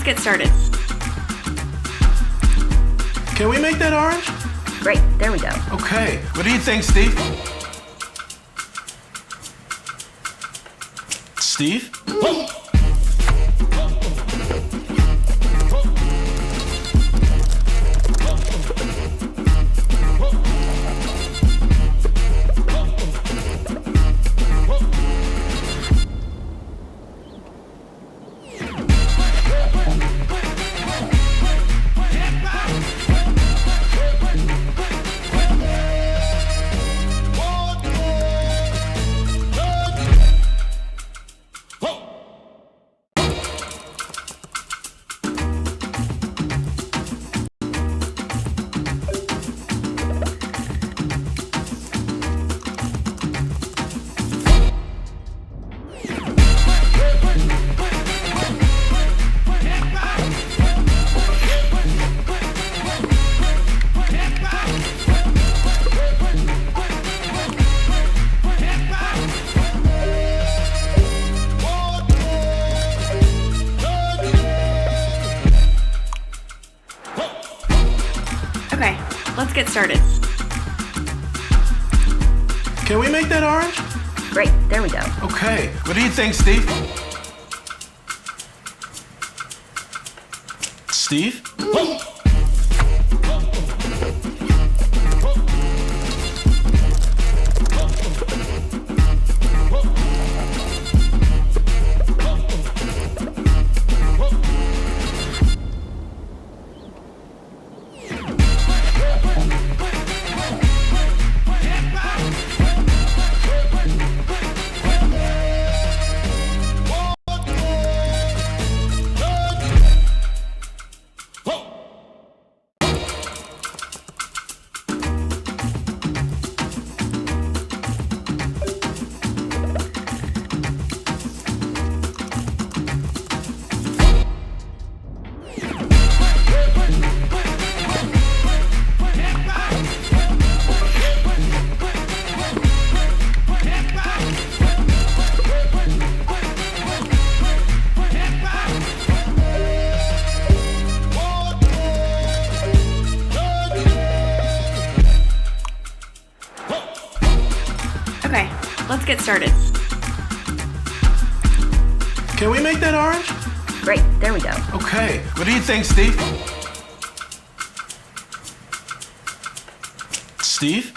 let's get started. Can we make that orange? Great, there we go. Okay, what do you think, Steve? Steve? Okay, let's get started. Can we make that orange? Great, there we go. Okay, what do you think, Steve? Steve? Okay, let's get started. Can we make that orange? Great, there we go. Okay, what do you think, Steve? Steve?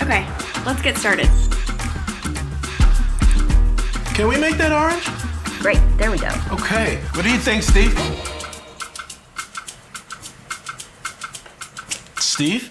Okay, let's get started. Can we make that orange? Great, there we go. Okay, what do you think, Steve? Steve?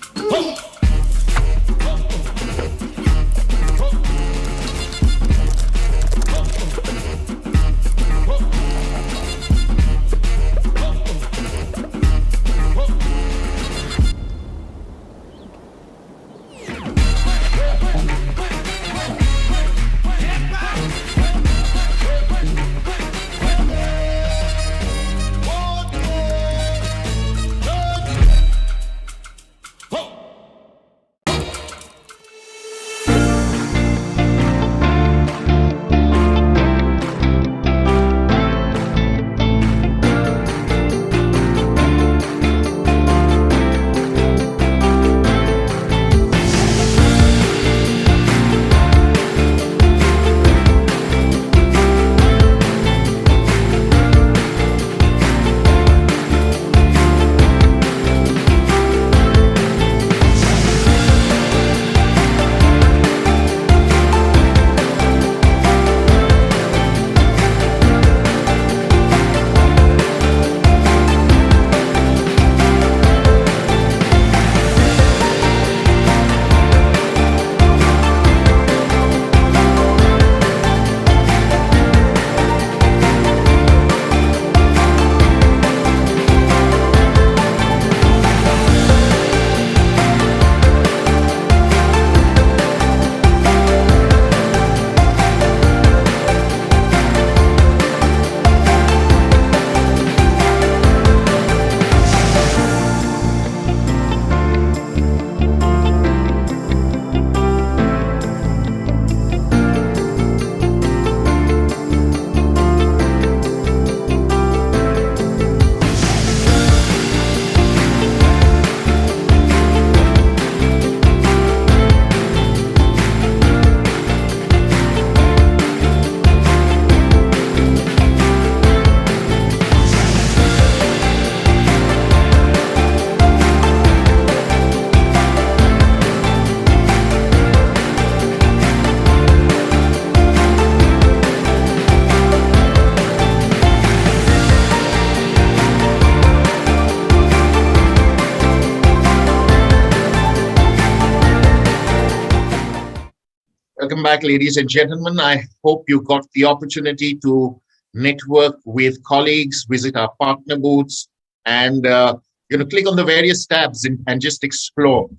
Welcome back, ladies and gentlemen. I hope you got the opportunity to network with colleagues, visit our partner booths, and click on the various tabs and just explore.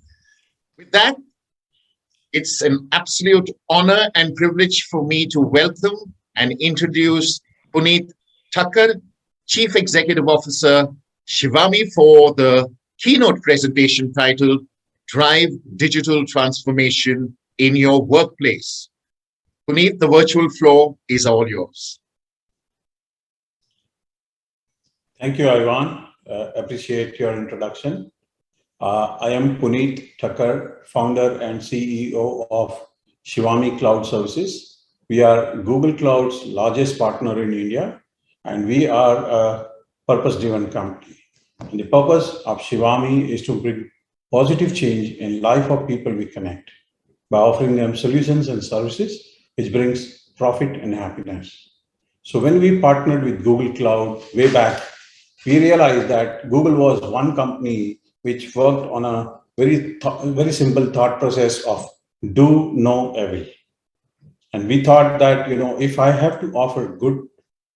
With that, it's an absolute honor and privilege for me to welcome and introduce Punit Thakkar, Chief Executive Officer, Shivaami, for the keynote presentation titled Drive Digital Transformation in Your Workplace. Punit, the virtual floor is all yours. Thank you, Ivan. Appreciate your introduction. I am Punit Thakkar, founder and CEO of Shivaami Cloud Services. We are Google Cloud's largest partner in India, and we are a purpose-driven company. And the purpose of Shivaami is to bring positive change in life of people we connect by offering them solutions and services which brings profit and happiness. So when we partnered with Google Cloud way back, we realized that Google was one company which worked on a very simple thought process of do no evil. And we thought that, if I have to offer good,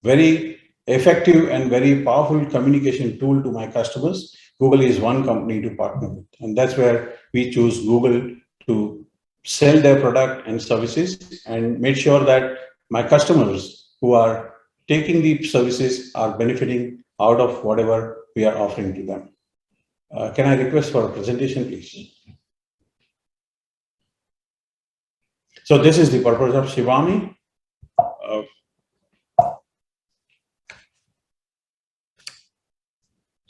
very effective and very powerful communication tool to my customers, Google is one company to partner with. And that's where we choose Google to sell their product and services and make sure that my customers who are taking the services are benefiting out of whatever we are offering to them. Can I request for a presentation, please? So this is the purpose of Shivaami.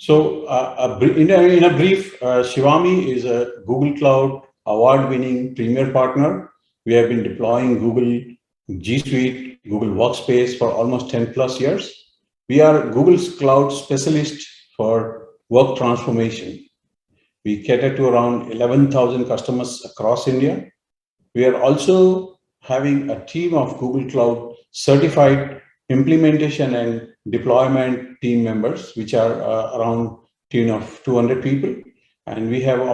In a brief, Shivaami is a Google Cloud award-winning premier partner. We have been deploying Google G Suite, Google Workspace for almost 10 plus years. We are Google's cloud specialist for work transformation. We cater to around 11,000 customers across India. We are also having a team of Google Cloud certified implementation and deployment team members, which are around team of 200 people. And we have 4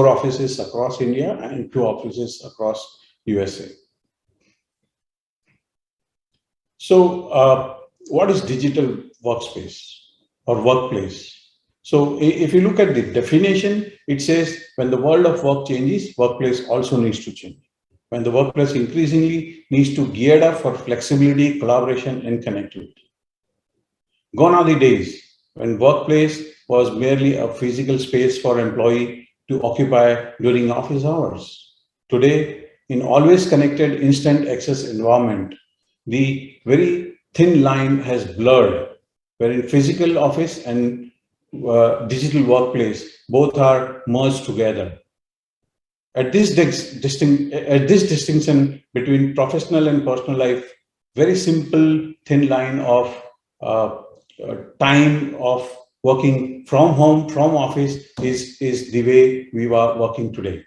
offices across India and 2 offices across USA. So what is digital workspace or workplace? So if you look at the definition, it says when the world of work changes, workplace also needs to change. When the workplace increasingly needs to gear up for flexibility, collaboration, and connectivity. Gone are the days when workplace was merely a physical space for employee to occupy during office hours. Today, in always connected instant access environment, the very thin line has blurred, wherein physical office and digital workplace both are merged together. At this distinction between professional and personal life, very simple thin line of time of working from home, from office is the way we are working today.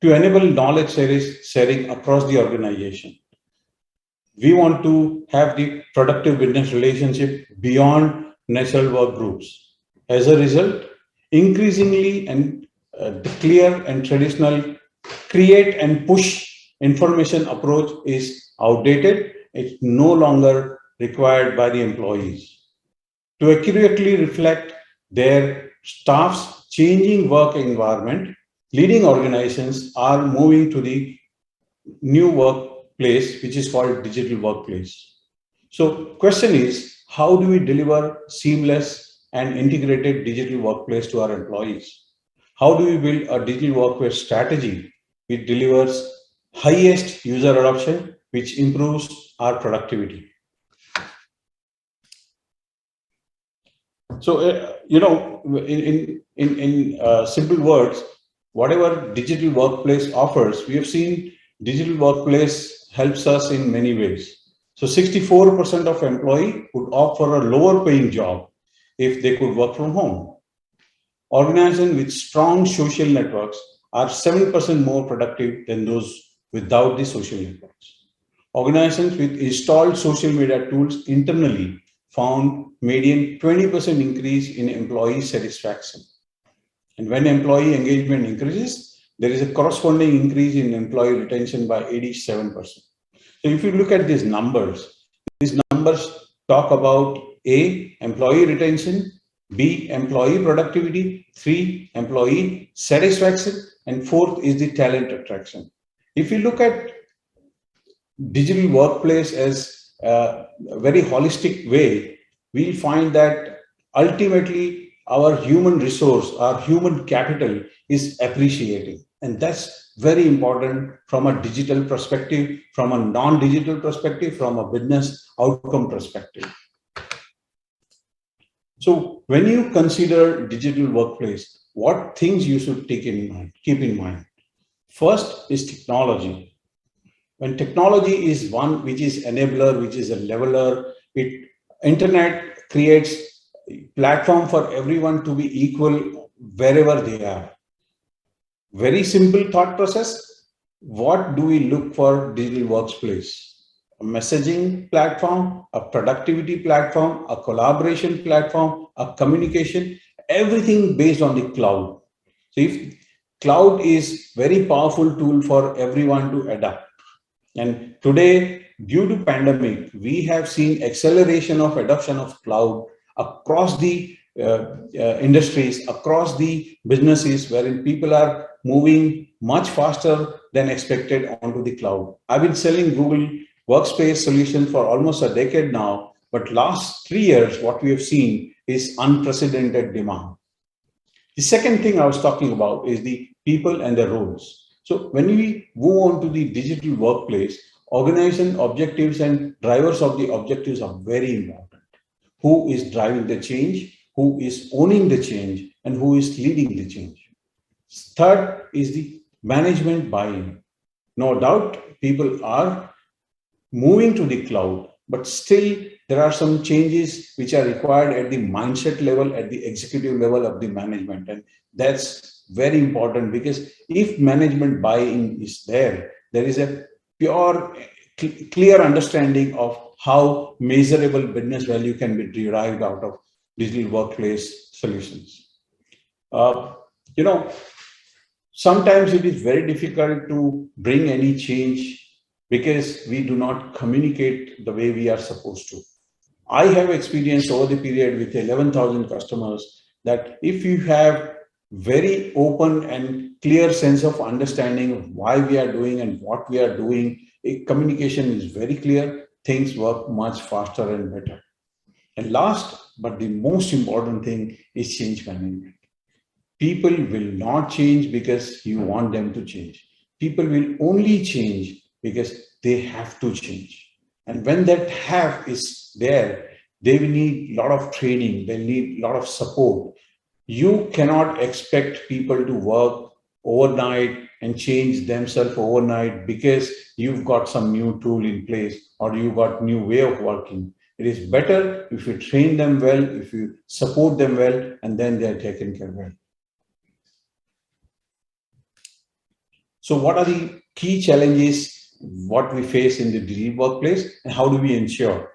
To enable knowledge sharing across the organization, we want to have the productive business relationship beyond natural work groups. As a result, increasingly and the clear and traditional create and push information approach is outdated. It's no longer required by the employees. To accurately reflect their staff's changing work environment, leading organizations are moving to the new workplace, which is called digital workplace. So question is, how do we deliver seamless and integrated digital workplace to our employees? How do we build a digital workplace strategy which delivers highest user adoption, which improves our productivity? So, in simple words, whatever digital workplace offers, we have seen digital workplace helps us in many ways. So 64% of employees would opt for a lower paying job if they could work from home. Organizations with strong social networks are 7% more productive than those without the social networks. Organizations with installed social media tools internally found median 20% increase in employee satisfaction. And when employee engagement increases, there is a corresponding increase in employee retention by 87%. So if you look at these numbers talk about A, employee retention, B, employee productivity, 3, employee satisfaction, and 4th is the talent attraction. If you look at digital workplace as a very holistic way, we find that ultimately our human resource, our human capital is appreciating. And that's very important from a digital perspective, from a non-digital perspective, from a business outcome perspective. So when you consider digital workplace, what things you should keep in mind. First is technology. When technology is one which is enabler, which is a leveler, internet creates a platform for everyone to be equal wherever they are. Very simple thought process. What do we look for digital workplace? A messaging platform, a productivity platform, a collaboration platform, a communication, everything based on the cloud. So if cloud is very powerful tool for everyone to adapt. And today, due to pandemic, we have seen acceleration of adoption of cloud across the industries, across the businesses, wherein people are moving much faster than expected onto the cloud. I've been selling Google Workspace solution for almost a decade now, but last 3 years, what we have seen is unprecedented demand. The second thing I was talking about is the people and the roles. So when we move on to the digital workplace, organization objectives and drivers of the objectives are very important. Who is driving the change, who is owning the change, and who is leading the change. Third is the management buy-in. No doubt people are moving to the cloud, but still there are some changes which are required at the mindset level, at the executive level of the management. And that's very important, because if management buy-in is there, there is a pure, clear understanding of how measurable business value can be derived out of digital workplace solutions. Sometimes it is very difficult to bring any change because we do not communicate the way we are supposed to. I have experienced over the period with 11,000 customers that if you have very open and clear sense of understanding of why we are doing and what we are doing, communication is very clear, things work much faster and better. And last, but the most important thing is change management. People will not change because you want them to change. People will only change because they have to change. And when that have is there, they will need a lot of training, they need a lot of support. You cannot expect people to work overnight and change themselves overnight because you've got some new tool in place or you've got new way of working. It is better if you train them well, if you support them well, and then they're taken care of well. So what are the key challenges what we face in the digital workplace, and how do we ensure?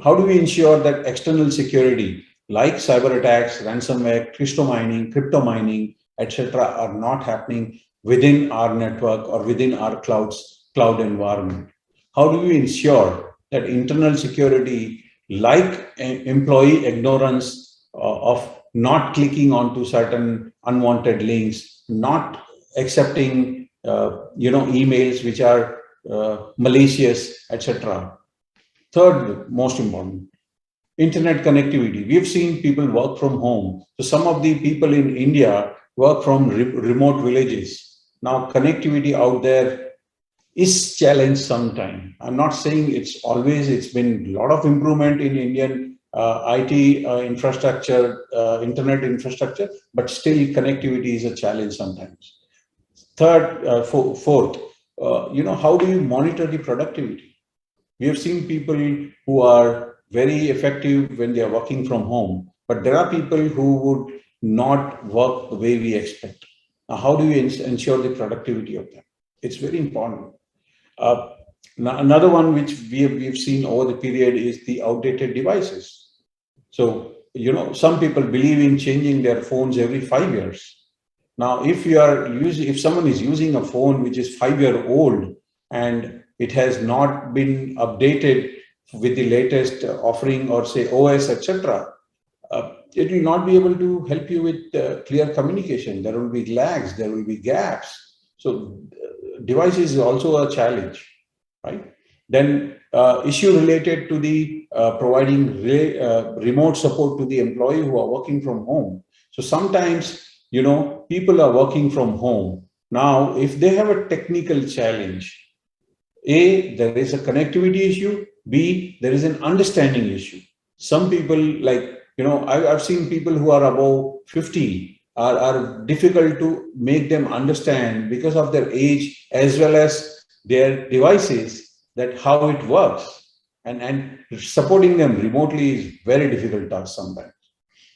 How do we ensure that external security like cyber attacks, ransomware, crypto mining, etc., are not happening within our network or within our cloud environment? How do we ensure that internal security, like employee ignorance of not clicking onto certain unwanted links, not accepting emails which are malicious, etc. Third, most important, internet connectivity. We've seen people work from home. So some of the people in India work from remote villages. Now connectivity out there is challenged sometimes. I'm not saying it's been a lot of improvement in Indian IT infrastructure, internet infrastructure, but still connectivity is a challenge sometimes. Fourth, how do you monitor the productivity? We have seen people who are very effective when they are working from home, but there are people who would not work the way we expect. Now, how do we ensure the productivity of them? It's very important. Another one which we've seen over the period is the outdated devices. So, some people believe in changing their phones every 5 years. Now, if someone is using a phone which is 5 year old and it has not been updated with the latest offering or say OS, etc., it will not be able to help you with clear communication. There will be lags, there will be gaps. So device is also a challenge, right? Then issue related to the providing remote support to the employee who are working from home. So sometimes, people are working from home. Now, if they have a technical challenge, A, there is a connectivity issue. B, there is an understanding issue. Some people I've seen people who are above 50 are difficult to make them understand because of their age as well as their devices, that how it works. And supporting them remotely is very difficult task sometimes.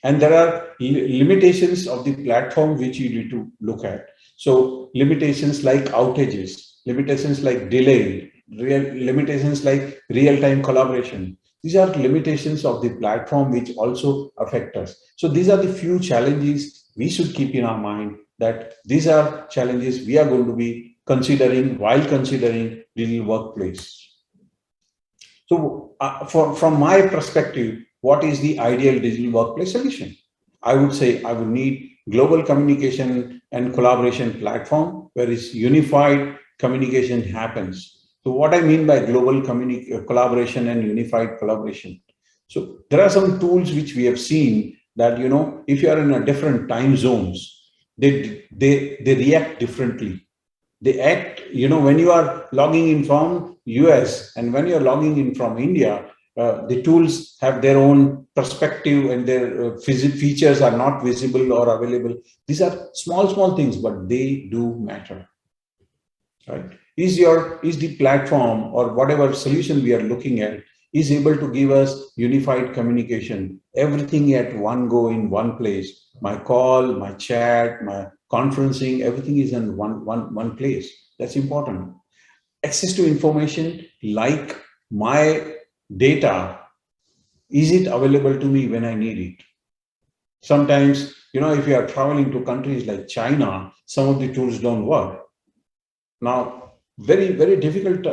And there are limitations of the platform which you need to look at. So limitations like outages, limitations like delay, limitations like real-time collaboration. These are limitations of the platform which also affect us. So these are the few challenges we should keep in our mind, that these are challenges we are going to be considering while considering digital workplace. So from my perspective, what is the ideal digital workplace solution? I would say I would need global communication and collaboration platform where is unified communication happens. So what I mean by global collaboration and unified collaboration. So there are some tools which we have seen that, if you are in a different time zones, they react differently. They act, when you are logging in from US and when you're logging in from India, the tools have their own perspective and their features are not visible or available. These are small things, but they do matter, right? Is the platform or whatever solution we are looking at is able to give us unified communication, everything at one go in one place. My call, my chat, my conferencing, everything is in one place. That's important. Access to information like my data, is it available to me when I need it? Sometimes, if you are traveling to countries like China, some of the tools don't work. Now, very difficult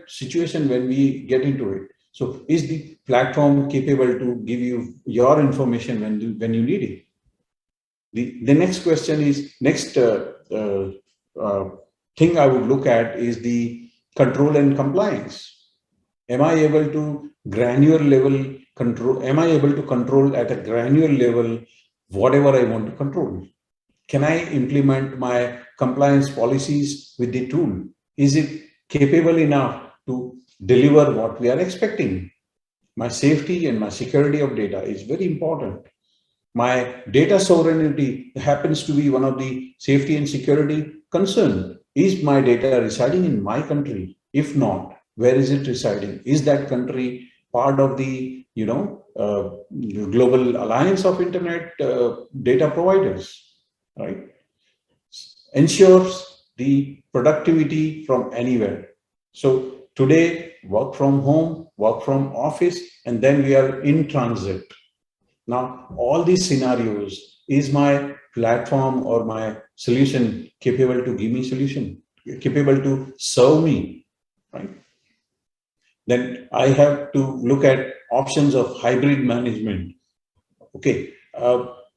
situation when we get into it. So is the platform capable to give you your information when you need it? The next question is, thing I would look at is the control and compliance. Am I able to granular level control? Am I able to control at a granular level whatever I want to control? Can I implement my compliance policies with the tool? Is it capable enough to deliver what we are expecting? My safety and my security of data is very important. My data sovereignty happens to be one of the safety and security concern. Is my data residing in my country? If not, where is it residing? Is that country part of the global alliance of internet data providers? Right? Ensures the productivity from anywhere. So today, work from home, work from office, and then we are in transit. Now, all these scenarios, is my platform or my solution capable to give me solution, capable to serve me, right? Then I have to look at options of hybrid management. Okay.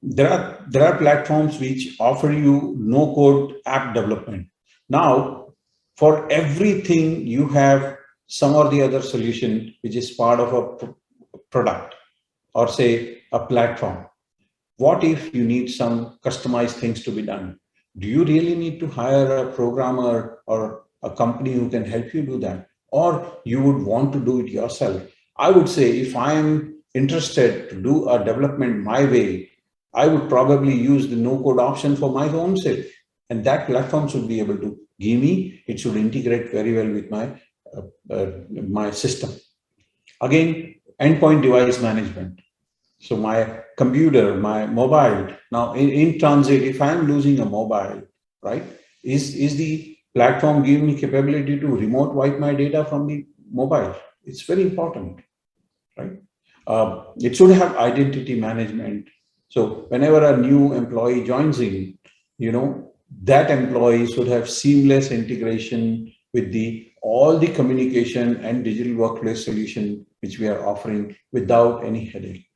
There are platforms which offer you no-code app development. Now, for everything, you have some or the other solution which is part of a product or say a platform. What if you need some customized things to be done? Do you really need to hire a programmer or a company who can help you do that? Or you would want to do it yourself? I would say if I am interested to do a development my way, I would probably use the no-code option for my own self. And that platform should be able to give me, it should integrate very well with my system. Again, endpoint device management. So my computer, my mobile, now in transit, if I'm losing a mobile, right, is the platform giving me capability to remote wipe my data from the mobile? It's very important, right? It should have identity management. So whenever a new employee joins in, that employee should have seamless integration with all the communication and digital workplace solution which we are offering without any headache.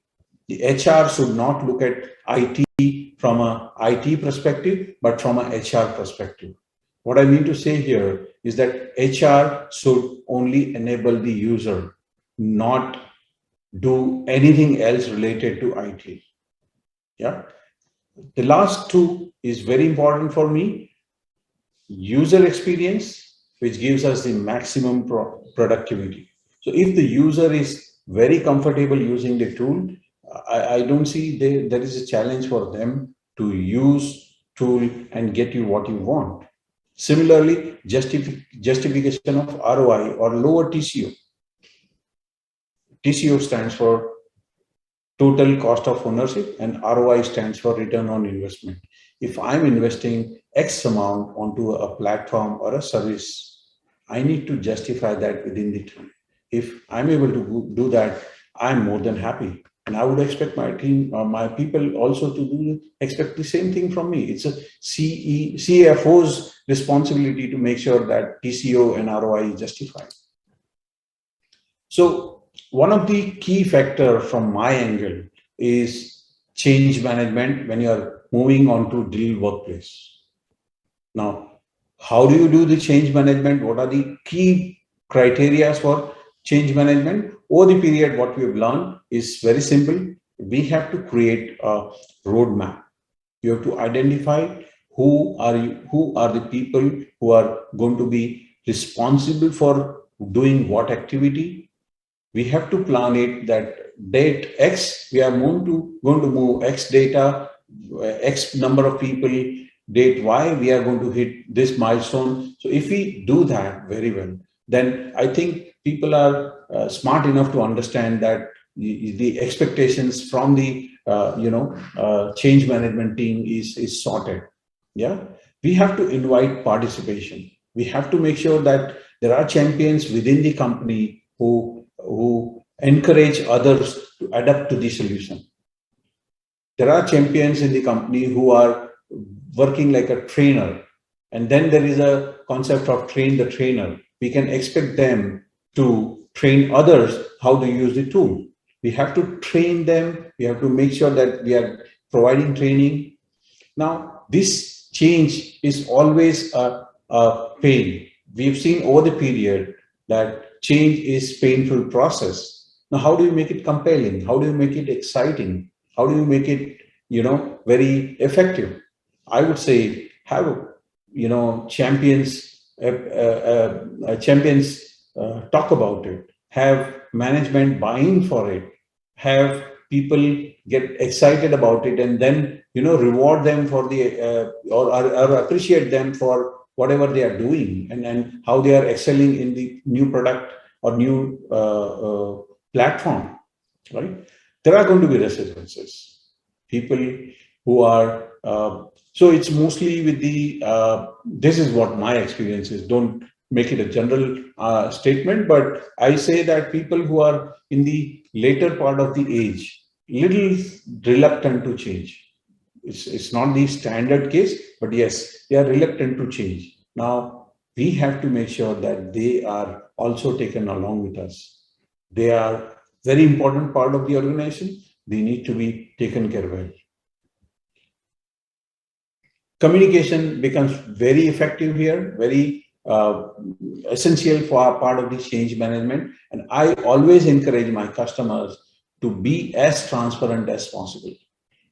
The HR should not look at IT from a IT perspective, but from a HR perspective. What I mean to say here is that HR should only enable the user, not do anything else related to IT. Yeah. The last two is very important for me. User experience, which gives us the maximum productivity. So if the user is very comfortable using the tool, I don't see there is a challenge for them to use tool and get you what you want. Similarly, justification of ROI or lower TCO. TCO stands for total cost of ownership, and ROI stands for return on investment. If I'm investing X amount onto a platform or a service, I need to justify that within the time. If I'm able to do that, I'm more than happy. And I would expect my team or my people also to expect the same thing from me. It's a CFO's responsibility to make sure that TCO and ROI is justified. So one of the key factors from my angle is change management when you're moving on to digital workplace. Now, how do you do the change management? What are the key criteria for change management? Over the period, what we've learned is very simple. We have to create a roadmap. You have to identify who are the people who are going to be responsible for doing what activity. We have to plan it that date X, we are going to move X data, X number of people, date Y, we are going to hit this milestone. So if we do that very well, then I think people are smart enough to understand that the expectations from the change management team is sorted. Yeah, we have to invite participation. We have to make sure that there are champions within the company who encourage others to adapt to the solution. There are champions in the company who are working like a trainer. And then there is a concept of train the trainer. We can expect them to train others how to use the tool. We have to train them. We have to make sure that we are providing training. Now, this change is always a pain. We've seen over the period that change is painful process. Now, how do you make it compelling? How do you make it exciting? How do you make it, very effective? I would say have, champions talk about it. Have management buy in for it. Have people get excited about it, and then reward them for the or appreciate them for whatever they are doing and how they are excelling in the new product or new platform, right? There are going to be resistances. People who are, so it's mostly with the, this is what my experience is. Don't make it a general statement, but I say that people who are in the later part of the age, little reluctant to change. It's not the standard case, but yes, they are reluctant to change. Now, we have to make sure that they are also taken along with us. They are very important part of the organization. They need to be taken care of. Communication becomes very effective here, very essential for part of the change management. And I always encourage my customers to be as transparent as possible.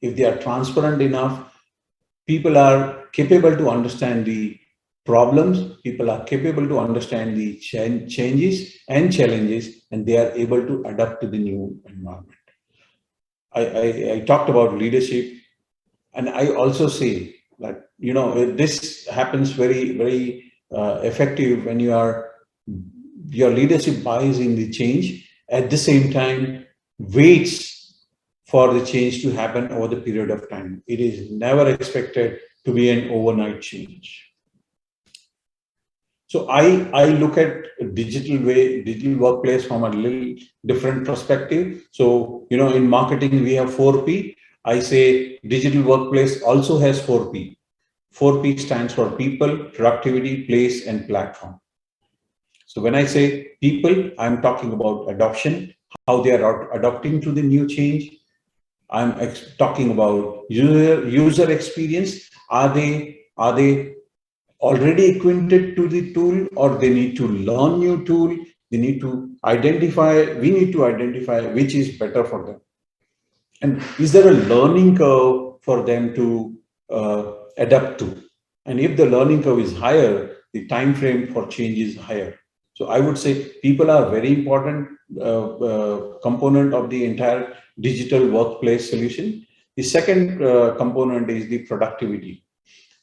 If they are transparent enough, people are capable to understand the problems, people are capable to understand the changes and challenges, and they are able to adapt to the new environment. I talked about leadership, and I also say that, this happens very, very effective when your leadership buys in the change, at the same time waits for the change to happen over the period of time. It is never expected to be an overnight change. So I look at digital workplace from a little different perspective. So, in marketing, we have 4P. I say digital workplace also has 4P. 4P stands for people, productivity, place, and platform. So when I say people, I'm talking about adoption, how they are adopting to the new change. I'm talking about user experience. Are they already acquainted to the tool, or they need to learn new tool? They need to identify. We need to identify which is better for them. And is there a learning curve for them to adapt to? And if the learning curve is higher, the time frame for change is higher. So I would say people are very important component of the entire digital workplace solution. The second component is the productivity.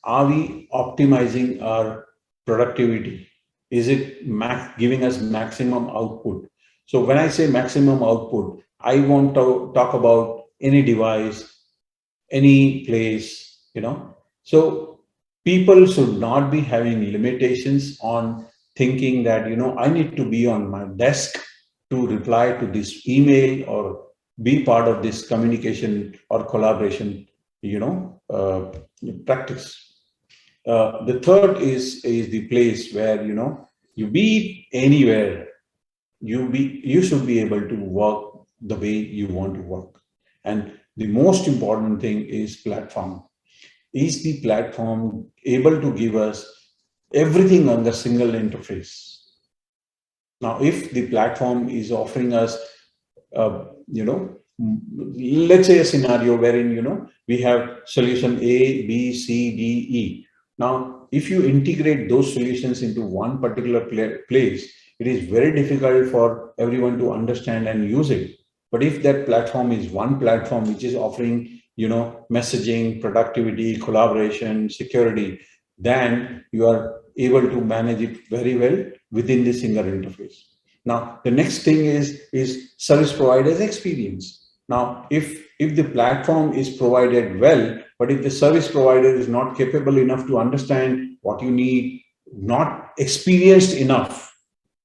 Are we optimizing our productivity? Is it giving us maximum output? So when I say maximum output, I want to talk about any device, any place, So people should not be having limitations on thinking that, I need to be on my desk to reply to this email or be part of this communication or collaboration, practice. The third is the place where, you be anywhere, you should be able to work the way you want to work. And the most important thing is platform. Is the platform able to give us everything on the single interface? Now, if the platform is offering us, let's say a scenario wherein, we have solution A, B, C, D, E. Now, if you integrate those solutions into one particular place, it is very difficult for everyone to understand and use it. But if that platform is one platform which is offering, messaging, productivity, collaboration, security, then you are able to manage it very well within the single interface. Now, the next thing is service provider's experience. Now, if the platform is provided well, but if the service provider is not capable enough to understand what you need, not experienced enough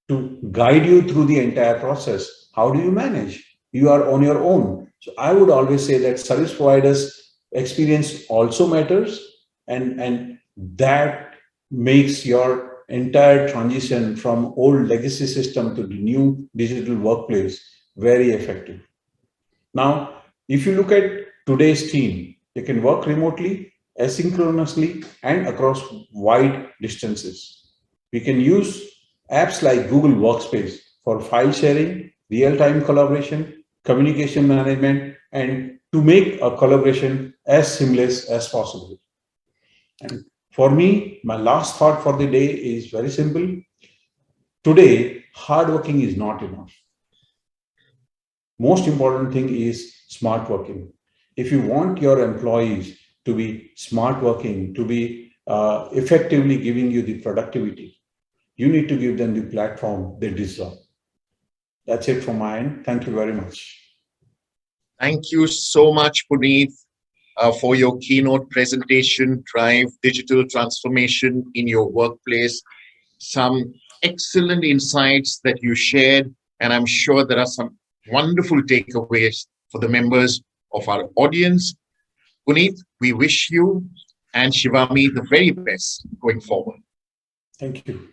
to guide you through the entire process, how do you manage? You are on your own. So I would always say that service providers' experience also matters, and that makes your entire transition from old legacy system to the new digital workplace very effective. Now, if you look at today's team, they can work remotely, asynchronously, and across wide distances. We can use apps like Google Workspace for file sharing, real-time collaboration, communication management, and to make a collaboration as seamless as possible. And for me, my last thought for the day is very simple. Today, hard working is not enough. Most important thing is smart working. If you want your employees to be smart working, to be effectively giving you the productivity, you need to give them the platform they deserve. That's it from my end. Thank you very much. Thank you so much, Punit, for your keynote presentation, Drive Digital Transformation in Your Workplace. Some excellent insights that you shared, and I'm sure there are some wonderful takeaways for the members of our audience. Punit, we wish you and Shivaami the very best going forward. Thank you.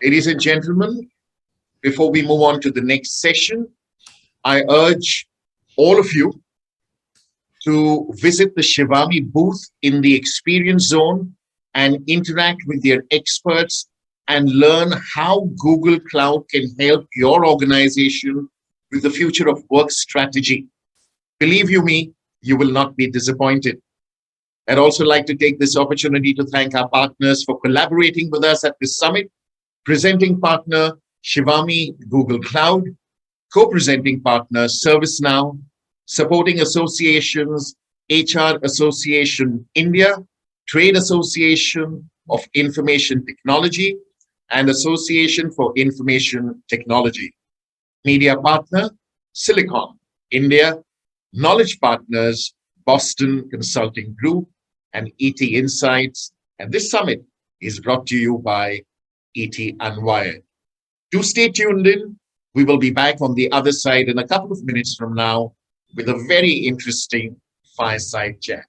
Ladies and gentlemen, before we move on to the next session, I urge all of you to visit the Shivaami booth in the Experience Zone and interact with their experts and learn how Google Cloud can help your organization with the future of work strategy. Believe you me, you will not be disappointed. I'd also like to take this opportunity to thank our partners for collaborating with us at this summit. Presenting partner, Shivaami Google Cloud. Co-presenting partner, ServiceNow. Supporting associations, HR Association India, Trade Association of Information Technology, and Association for Information Technology. Media partner, Silicon India. Knowledge partners, Boston Consulting Group and ET Insights. And this summit is brought to you by ET Unwired. Do stay tuned in. We will be back on the other side in a couple of minutes from now with a very interesting fireside chat.